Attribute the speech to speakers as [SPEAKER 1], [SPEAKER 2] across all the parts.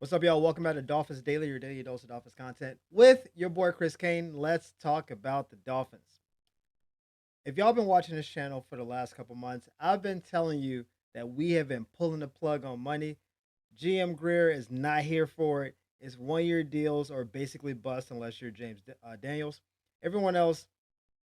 [SPEAKER 1] What's up, y'all? Welcome back to Dolphins Daily, your daily dose of Dolphins content with your boy Chris Kane. Let's talk about the Dolphins. If y'all been watching this channel for the last couple months, I've been telling you that we have been pulling the plug on money. GM Greer is not here for it. It's 1 year deals or basically bust unless you're James Daniels. Everyone else,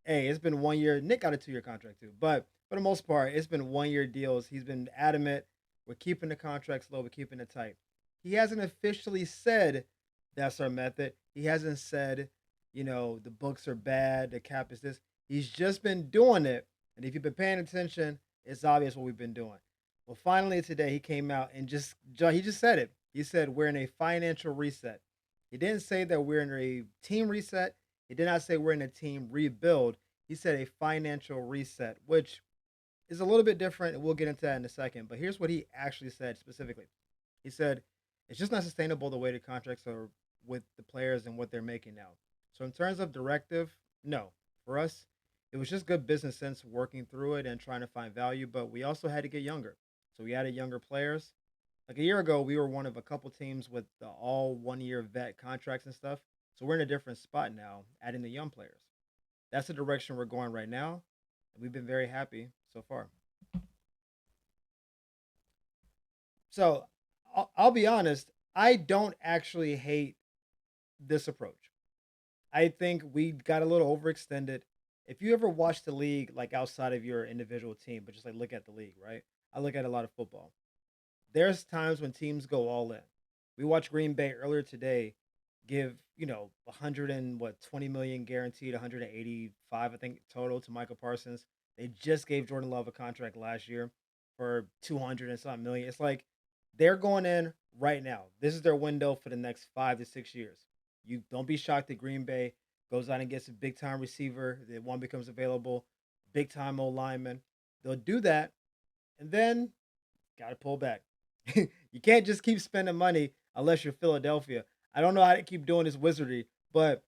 [SPEAKER 1] hey, it's been 1 year. Nick got a 2 year contract too, but for the most part, it's been 1 year deals. He's been adamant. We're keeping the contracts low. We're keeping it tight. He hasn't officially said that's our method. He hasn't said, the books are bad, the cap is this. He's just been doing it. And if you've been paying attention, it's obvious what we've been doing. Well, finally today he came out and he just said it. He said we're in a financial reset. He didn't say that we're in a team reset. He did not say we're in a team rebuild. He said a financial reset, which is a little bit different, and we'll get into that in a second. But here's what he actually said specifically. He said it's just not sustainable the way the contracts are with the players and what they're making now. So in terms of directive, no. For us, it was just good business sense working through it and trying to find value, but we also had to get younger. So we added younger players. Like a year ago, we were one of a couple teams with the all 1 year vet contracts and stuff. So we're in a different spot now, adding the young players. That's the direction we're going right now. And we've been very happy so far. So I'll be honest, I don't actually hate this approach. I think we got a little overextended. If you ever watch the league, like outside of your individual team, but just like look at the league, right? I look at a lot of football. There's times when teams go all in. We watched Green Bay earlier today give 100 and what 20 million guaranteed, 185 I think total to Michael Parsons. They just gave Jordan Love a contract last year for 200 and something million. It's like they're going in right now. This is their window for the next 5 to 6 years. You don't be shocked that Green Bay goes out and gets a big time receiver. That one becomes available, big time old lineman. They'll do that, and then got to pull back. You can't just keep spending money unless you're Philadelphia. I don't know how to keep doing this wizardry, but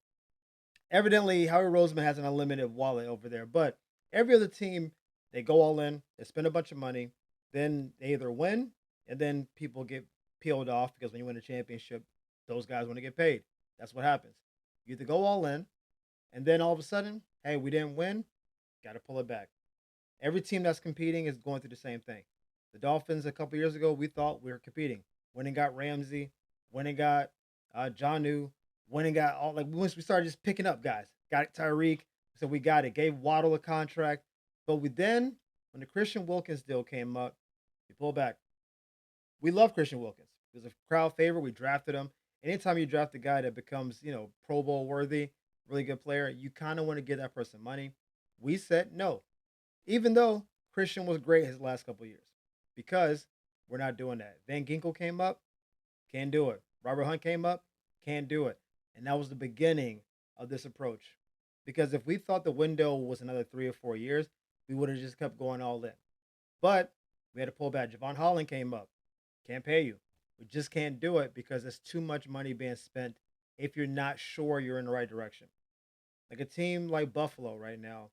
[SPEAKER 1] evidently Howie Roseman has an unlimited wallet over there. But every other team, they go all in, they spend a bunch of money, then they either win, and then people get peeled off because when you win a championship, those guys want to get paid. That's what happens. You either go all in, and then all of a sudden, hey, we didn't win, got to pull it back. Every team that's competing is going through the same thing. The Dolphins a couple years ago, we thought we were competing. When and got Ramsey, when and got Jonnu, when and got all like once we started just picking up guys, got Tyreek, so we got it. Gave Waddle a contract, but we then when the Christian Wilkins deal came up, we pulled back. We love Christian Wilkins. He was a crowd favorite. We drafted him. Anytime you draft a guy that becomes Pro Bowl worthy, really good player, you kind of want to give that person money. We said no, even though Christian was great his last couple of years, because we're not doing that. Van Ginkel came up, can't do it. Robert Hunt came up, can't do it. And that was the beginning of this approach. Because if we thought the window was another 3 or 4 years, we would have just kept going all in. But we had to pull back. Javon Holland came up, can't pay you. We just can't do it because there's too much money being spent if you're not sure you're in the right direction. Like a team like Buffalo right now,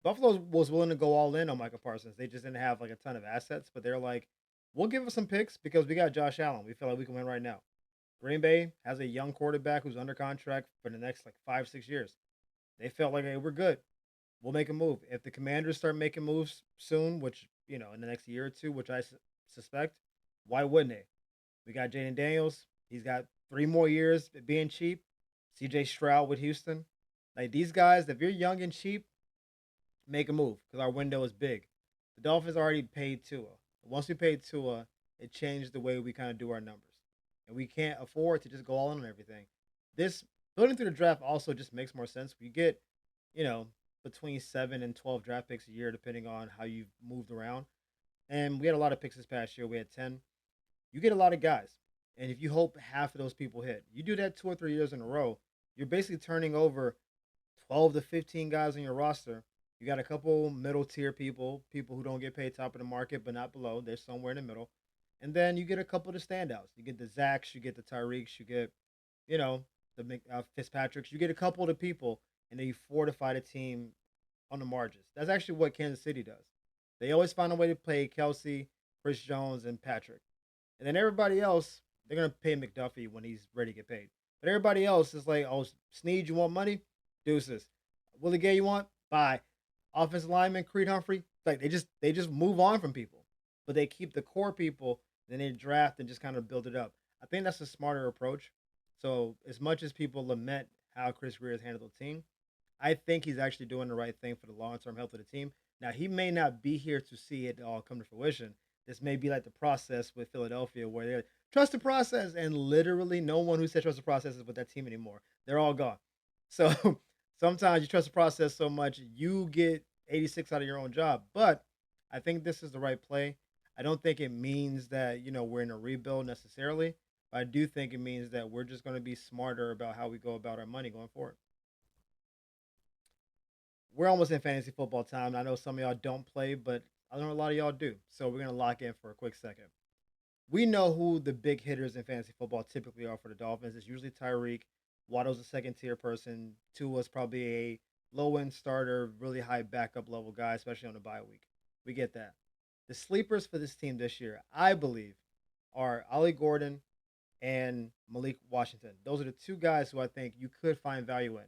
[SPEAKER 1] Buffalo was willing to go all in on Michael Parsons. They just didn't have like a ton of assets, but they're like, we'll give us some picks because we got Josh Allen. We feel like we can win right now. Green Bay has a young quarterback who's under contract for the next like 5, 6 years. They felt like, hey, we're good. We'll make a move. If the Commanders start making moves soon, which in the next year or two, which I suspect, why wouldn't they? We got Jaylen Daniels. He's got 3 more years being cheap. C.J. Stroud with Houston. Like these guys, if you're young and cheap, make a move because our window is big. The Dolphins already paid Tua. Once we paid Tua, it changed the way we kind of do our numbers. And we can't afford to just go all in on everything. This building through the draft also just makes more sense. You get, you know, between 7 and 12 draft picks a year, depending on how you've moved around. And we had a lot of picks this past year. We had 10. You get a lot of guys. And if you hope half of those people hit, you do that 2 or 3 years in a row, you're basically turning over 12 to 15 guys on your roster. You got a couple middle tier people, people who don't get paid top of the market, but not below. They're somewhere in the middle. And then you get a couple of the standouts. You get the Zachs, you get the Tyreeks, you get, the Fitzpatricks. You get a couple of the people, and then you fortify the team on the margins. That's actually what Kansas City does. They always find a way to play Kelsey, Chris Jones, and Patrick. And then everybody else, They're gonna pay McDuffie when he's ready to get paid. But everybody else is like, oh, Snead, you want money? Deuces. Willie Gay, you want? Bye. Offensive lineman Creed Humphrey. Like they just move on from people, but they keep the core people. Then they draft and just kind of build it up. I think that's a smarter approach. So as much as people lament how Chris Greer has handled the team, I think he's actually doing the right thing for the long term health of the team. Now he may not be here to see it all come to fruition. This may be like the process with Philadelphia, where they're trust the process, and literally no one who said trust the process is with that team anymore. They're all gone. So sometimes you trust the process so much you get 86 out of your own job. But I think this is the right play. I don't think it means that we're in a rebuild necessarily, but I do think it means that we're just going to be smarter about how we go about our money going forward. We're almost in fantasy football time. I know some of y'all don't play, but I know a lot of y'all do. So we're gonna lock in for a quick second. We know who the big hitters in fantasy football typically are for the Dolphins. It's usually Tyreek. Waddle's a second tier person. Tua's probably a low end starter, really high backup level guy, especially on the bye week. We get that. The sleepers for this team this year, I believe, are Ollie Gordon and Malik Washington. Those are the two guys who I think you could find value in.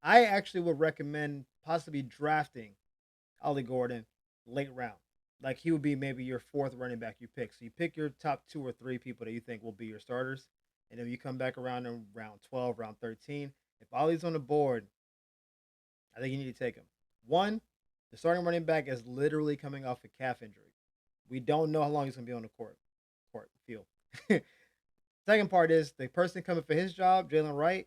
[SPEAKER 1] I actually would recommend possibly drafting Ollie Gordon late round. Like he would be maybe your fourth running back you pick. So you pick your top two or three people that you think will be your starters. And then you come back around in round 12, round 13. If Ollie's on the board, I think you need to take him. One, the starting running back is literally coming off a calf injury. We don't know how long he's going to be on the field. Second part is the person coming for his job, Jaylen Wright,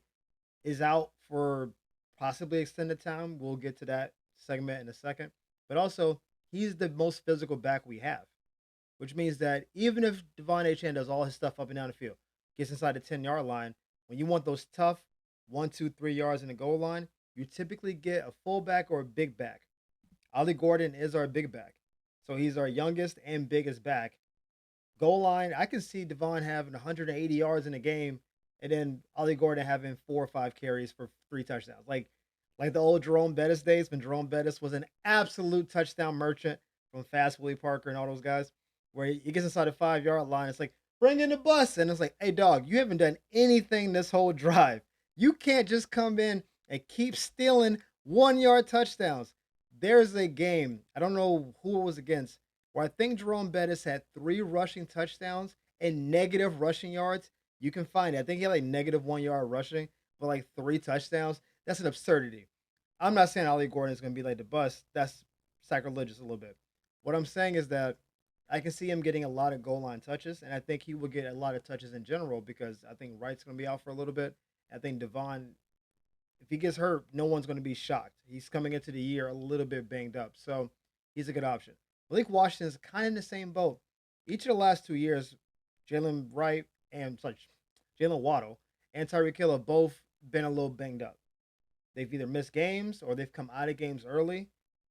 [SPEAKER 1] is out for possibly extended time. We'll get to that segment in a second. But also, he's the most physical back we have, which means that even if Devon Achane does all his stuff up and down the field, gets inside the 10-yard line, when you want those tough 1, 2, 3 yards in the goal line, you typically get a fullback or a big back. Ollie Gordon is our big back. So he's our youngest and biggest back. Goal line, I can see Devon having 180 yards in a game and then Ollie Gordon having 4 or 5 carries for 3 touchdowns. Like the old Jerome Bettis days when Jerome Bettis was an absolute touchdown merchant from Fast Willie Parker and all those guys, where he gets inside the 5 yard line. It's like, bring in the bus. And it's like, hey, dog, you haven't done anything this whole drive. You can't just come in and keep stealing 1 yard touchdowns. There's a game, I don't know who it was against, where I think Jerome Bettis had 3 rushing touchdowns and negative rushing yards. You can find it. I think he had like -1 yard rushing, but like 3 touchdowns. That's an absurdity. I'm not saying Ollie Gordon is going to be like the bust. That's sacrilegious a little bit. What I'm saying is that I can see him getting a lot of goal line touches, and I think he will get a lot of touches in general because I think Wright's going to be out for a little bit. I think Devon, if he gets hurt, no one's going to be shocked. He's coming into the year a little bit banged up, so he's a good option. Malik Washington is kind of in the same boat. Each of the last 2 years, Jaylen Wright and such Jalen Waddle and Tyreek Hill have both been a little banged up. They've either missed games or they've come out of games early.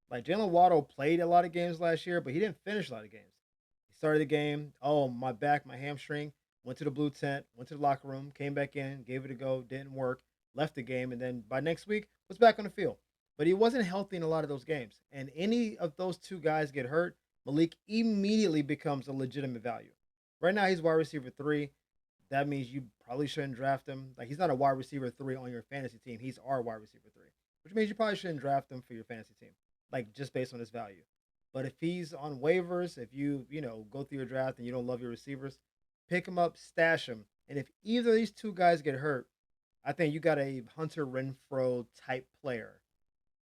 [SPEAKER 1] Like Jalen Waddle played a lot of games last year, but he didn't finish a lot of games. He started the game, oh, my back, my hamstring, went to the blue tent, went to the locker room, came back in, gave it a go, didn't work, left the game, and then by next week was back on the field. But he wasn't healthy in a lot of those games. And any of those two guys get hurt, Malik immediately becomes a legitimate value. Right now, he's wide receiver 3. That means you probably shouldn't draft him. Like, he's not a wide receiver 3 on your fantasy team. He's our wide receiver 3, which means you probably shouldn't draft him for your fantasy team, like just based on his value. But if he's on waivers, if you go through your draft and you don't love your receivers, pick him up, stash him. And if either of these two guys get hurt, I think you got a Hunter Renfrow type player,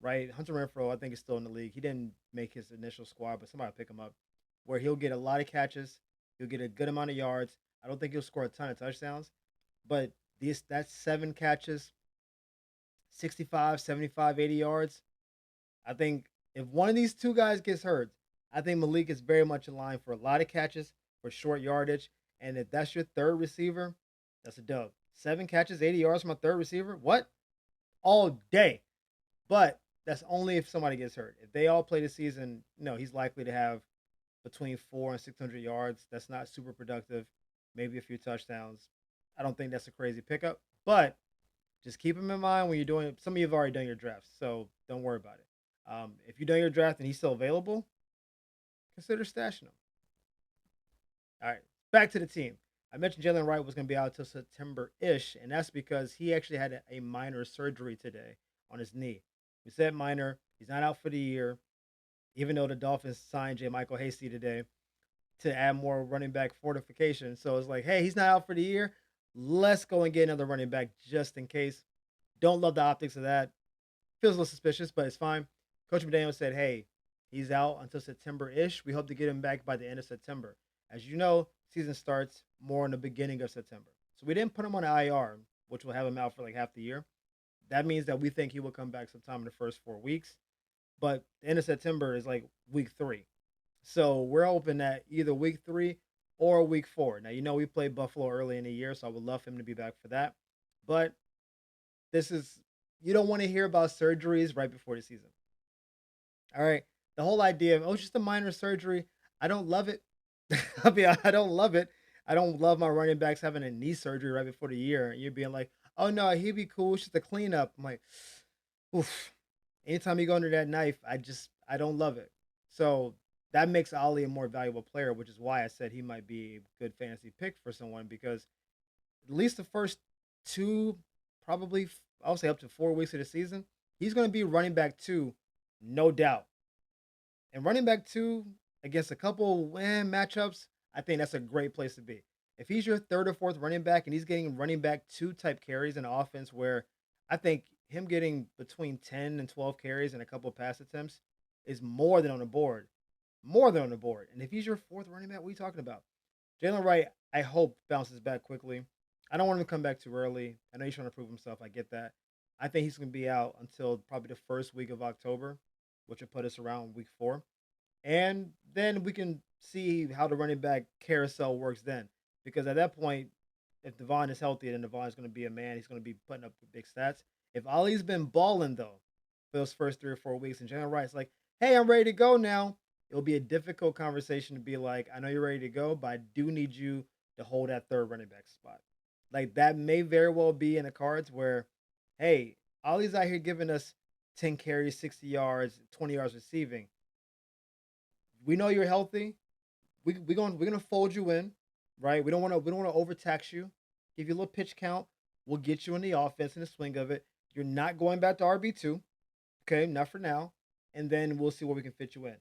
[SPEAKER 1] right? Hunter Renfrow, I think, is still in the league. He didn't make his initial squad, but somebody pick him up, where he'll get a lot of catches, he'll get a good amount of yards. I don't think he'll score a ton of touchdowns, but that's 7 catches, 65, 75, 80 yards. I think if one of these two guys gets hurt, I think Malik is very much in line for a lot of catches for short yardage. And if that's your third receiver, that's a dub. 7 catches, 80 yards from a third receiver? What? All day. But that's only if somebody gets hurt. If they all play the season, no, he's likely to have between 400 and 600 yards. That's not super productive. Maybe a few touchdowns. I don't think that's a crazy pickup, but just keep him in mind when you're doing. Some of you have already done your drafts, so don't worry about it. If you've done your draft and he's still available, consider stashing him. All right, back to the team. I mentioned Jaylen Wright was going to be out until September-ish, and that's because he actually had a minor surgery today on his knee. We said minor. He's not out for the year, even though the Dolphins signed J. Michael Hasty today to add more running back fortification. So it's like, hey, he's not out for the year. Let's go and get another running back just in case. Don't love the optics of that. Feels a little suspicious, but it's fine. Coach McDaniel said, hey, he's out until September-ish. We hope to get him back by the end of September. As you know, season starts more in the beginning of September. So we didn't put him on IR, which will have him out for like half the year. That means that we think he will come back sometime in the first 4 weeks. But the end of September is like week 3. So we're hoping that either week 3 or week 4. Now, we played Buffalo early in the year, so I would love him to be back for that. But this is, you don't want to hear about surgeries right before the season. All right. The whole idea of, it's just a minor surgery. I don't love it. I don't love it. I don't love my running backs having a knee surgery right before the year. And you're being like, oh no, he'd be cool. It's just a cleanup. I'm like, oof. Anytime you go under that knife, I don't love it. So that makes Ali a more valuable player, which is why I said he might be a good fantasy pick for someone because at least the first 2, probably I'll say up to 4 weeks of the season, he's going to be running back 2, no doubt. And running back 2 against a couple matchups, I think that's a great place to be. If he's your third or fourth running back and he's getting running back 2 type carries in an offense where I think him getting between 10 and 12 carries and a couple pass attempts is more than on the board. More than on the board. And if he's your fourth running back, what are you talking about? Jaylen Wright, I hope, bounces back quickly. I don't want him to come back too early. I know he's trying to prove himself. I get that. I think he's going to be out until probably the first week of October, which will put us around week 4. And then we can see how the running back carousel works then. Because at that point, if Devon is healthy, then Devon is going to be a man. He's going to be putting up big stats. If Ali's been balling, though, for those first 3 or 4 weeks, and Jaylen Wright's like, hey, I'm ready to go now, it'll be a difficult conversation to be like, I know you're ready to go, but I do need you to hold that third running back spot. Like, that may very well be in the cards where, hey, Ali's out here giving us 10 carries, 60 yards, 20 yards receiving. We know you're healthy. We're gonna fold you in, right? We don't wanna overtax you. Give you a little pitch count. We'll get you in the offense in the swing of it. You're not going back to RB2. Okay, not for now. And then we'll see where we can fit you in.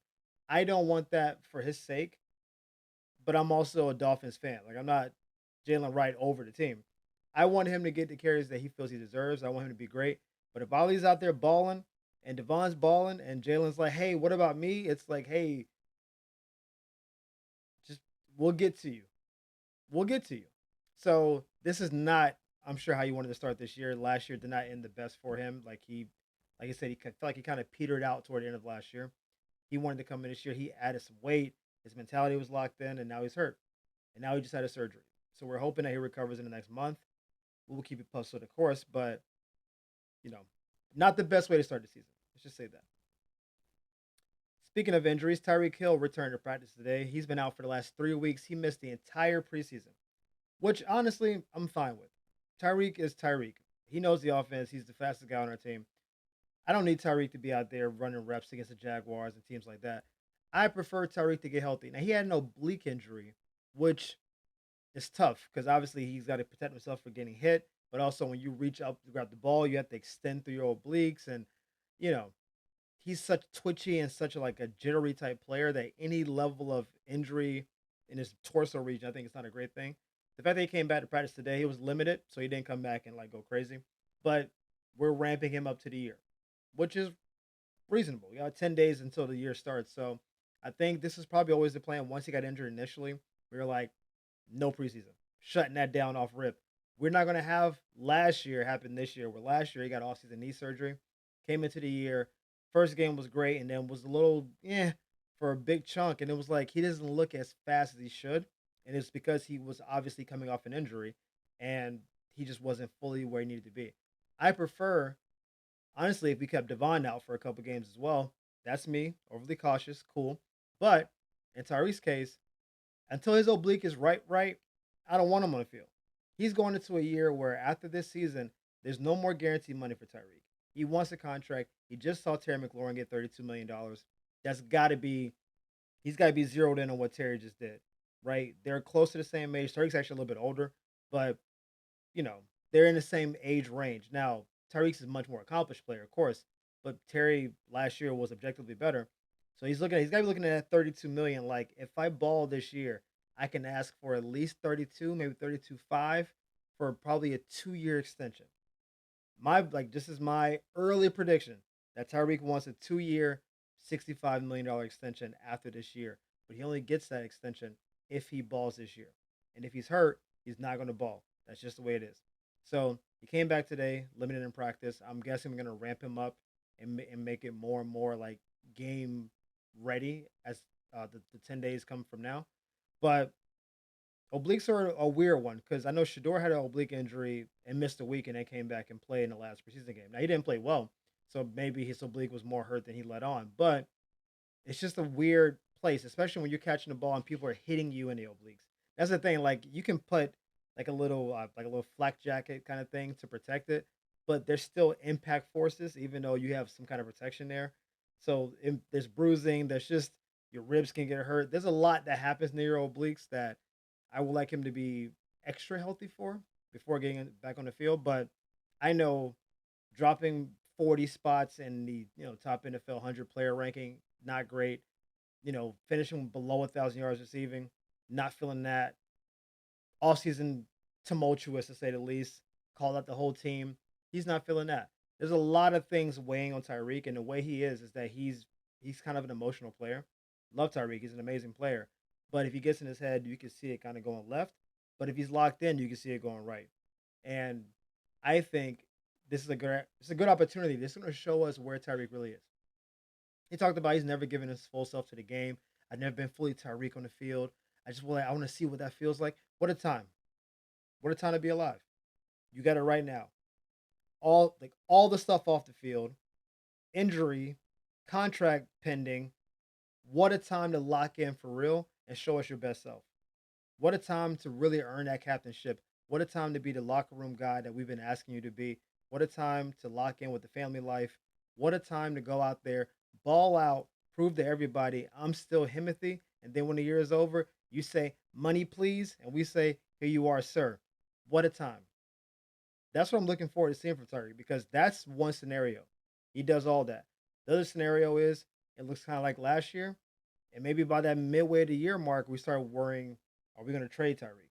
[SPEAKER 1] I don't want that for his sake, but I'm also a Dolphins fan. Like, I'm not Jaylen Wright over the team. I want him to get the carries that he feels he deserves. I want him to be great. But if Ali's out there balling and Devon's balling and Jalen's like, hey, what about me? It's like, hey, just we'll get to you. We'll get to you. So this is not, I'm sure, how you wanted to start this year. Last year did not end the best for him. Like I said, he felt like he kind of petered out toward the end of last year. He wanted to come in this year. He added some weight. His mentality was locked in, and now he's hurt. And now he just had a surgery. So we're hoping that he recovers in the next month. We'll keep you posted, of course, but you know, not the best way to start the season. Let's just say that. Speaking of injuries, Tyreek Hill returned to practice today. He's been out for the last 3 weeks. He missed the entire preseason, which honestly I'm fine with. Tyreek is Tyreek. He knows the offense. He's the fastest guy on our team. I don't need Tyreek to be out there running reps against the Jaguars and teams like that. I prefer Tyreek to get healthy. Now, he had an oblique injury, which is tough because obviously he's got to protect himself from getting hit. But also, when you reach up to grab the ball, you have to extend through your obliques. And, you know, he's such twitchy and such like a jittery type player that any level of injury in his torso region, I think it's not a great thing. The fact that he came back to practice today, he was limited, so he didn't come back and like go crazy. But we're ramping him up to the year, which is reasonable. You got 10 days until the year starts. So I think this is probably always the plan. Once he got injured initially, we were like, no preseason, shutting that down off rip. We're not going to have last year happen this year, where last year he got offseason knee surgery, came into the year. First game was great, and then was a little, for a big chunk. And it was like he doesn't look as fast as he should. And it's because he was obviously coming off an injury and he just wasn't fully where he needed to be. I prefer, honestly, if we kept Devon out for a couple games as well. That's me, overly cautious, cool. But in Tyreek's case, until his oblique is right, I don't want him on the field. He's going into a year where after this season, there's no more guaranteed money for Tyreek. He wants a contract. He just saw Terry McLaurin get $32 million. That's got to be, he's got to be zeroed in on what Terry just did. right? They're close to the same age. Tyreek's actually a little bit older, but you know, they're in the same age range. Now, Tyreek's is a much more accomplished player, of course, but Terry last year was objectively better. So he's gotta be looking at 32 million. Like, if I ball this year, I can ask for at least 32, maybe 32.5 for probably a 2-year extension. This is my early prediction that Tyreek wants a 2-year, $65 million extension after this year. But he only gets that extension if he balls this year. And if he's hurt, he's not going to ball. That's just the way it is. So he came back today, limited in practice. I'm guessing we're going to ramp him up and make it more and more like game ready as the 10 days come from now. But obliques are a weird one because I know Shador had an oblique injury and missed a week and then came back and played in the last preseason game. Now he didn't play well, so maybe his oblique was more hurt than he let on. But it's just a weird place, especially when you're catching the ball and people are hitting you in the obliques. That's the thing. Like, you can put like a little flak jacket kind of thing to protect it, but there's still impact forces, even though you have some kind of protection there. So there's bruising. There's just your ribs can get hurt. There's a lot that happens near your obliques that I would like him to be extra healthy for before getting back on the field. But I know dropping 40 spots in the top NFL 100 player ranking, not great. Finishing below 1,000 yards receiving, not feeling that. All season tumultuous to say the least. Called out the whole team. He's not feeling that. There's a lot of things weighing on Tyreek, and the way he is that he's kind of an emotional player. Love Tyreek. He's an amazing player. But if he gets in his head, you can see it kind of going left. But if he's locked in, you can see it going right. And I think it's a good opportunity. This is going to show us where Tyreek really is. He talked about he's never given his full self to the game. I've never been fully Tyreek on the field. I want to see what that feels like. What a time. What a time to be alive. You got it right now. All the stuff off the field, injury, contract pending. What a time to lock in for real and show us your best self. What a time to really earn that captainship. What a time to be the locker room guy that we've been asking you to be. What a time to lock in with the family life. What a time to go out there, ball out, prove to everybody I'm still Himothy. And then when the year is over, you say, money, please. And we say, here you are, sir. What a time. That's what I'm looking forward to seeing from Tyreek because that's one scenario. He does all that. The other scenario is it looks kind of like last year. And maybe by that midway of the year mark, we start worrying, are we going to trade Tyreek?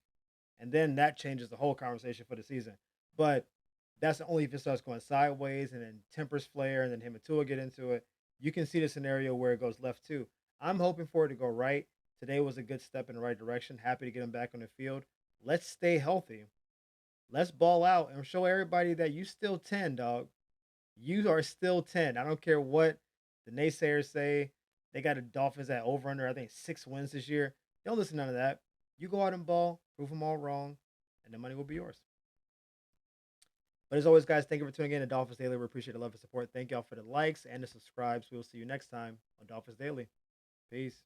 [SPEAKER 1] And then that changes the whole conversation for the season. But that's only if it starts going sideways and then tempers flare and then him and Tua get into it. You can see the scenario where it goes left too. I'm hoping for it to go right. Today was a good step in the right direction. Happy to get him back on the field. Let's stay healthy. Let's ball out and show everybody that you still 10, dog. You are still 10. I don't care what the naysayers say. They got the Dolphins at over under, I think, 6 wins this year. Don't listen to none of that. You go out and ball, prove them all wrong, and the money will be yours. But as always, guys, thank you for tuning in to Dolphins Daily. We appreciate the love and support. Thank y'all for the likes and the subscribes. We will see you next time on Dolphins Daily. Peace.